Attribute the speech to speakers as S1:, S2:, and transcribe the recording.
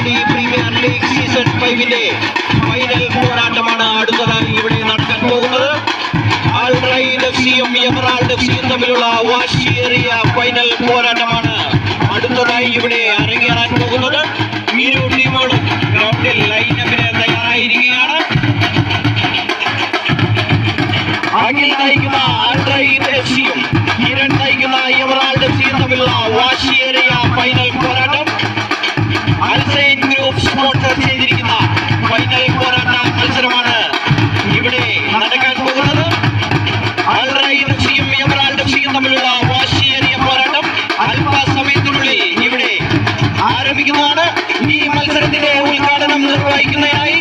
S1: World premier league season 5-ന്റെ final പോരാട്ടമാണ് അടുത്തതായി ഇവിടെ നടക്കാൻ പോകുന്നത്. അൽ റൈൻ എഫ്സിയും എമറാൾഡ് എഫ്സിയും തമ്മിലുള്ള വാശിയേറിയ ഫൈനൽ പോരാട്ടമാണ് അടുത്തതായി ഇവിടെ അരങ്ങേറാൻ പോകുന്നത്. ഇരു ടീമുകളും ഗ്രൗണ്ടിൽ ലൈനപ്പിന് തയ്യാറായിരിക്കുകയാണ്. അഖിൽ നയിക്കുന്ന അൽ റൈൻ എഫ്സിയും കിരൺ നയിക്കുന്ന എമറാൾഡ് എഫ്സിയും തമ്മിലുള്ള വാശിയേറിയ ഫൈനൽ പോരാട്ടം അൽസൈൻ ഗ്രൂപ്പ് സ്പോൺസർ ചെയ്തിരിക്കുന്ന ഫൈനൽ പോരാട്ട മത്സരമാണ് ഇവിടെ നടക്കാൻ പോകുന്നത്. അൽ റൈൻ എഫ്സിയും എമറാൾഡ് എഫ്സിയും തമ്മിലുള്ള വാശിയേറിയ പോരാട്ടം അല്പസമയത്തിനുള്ളിൽ ഇവിടെ ആരംഭിക്കുന്നതാണ്. ഈ മത്സരത്തിന്റെ ഉദ്ഘാടനം നിർവഹിക്കുന്നതിനായി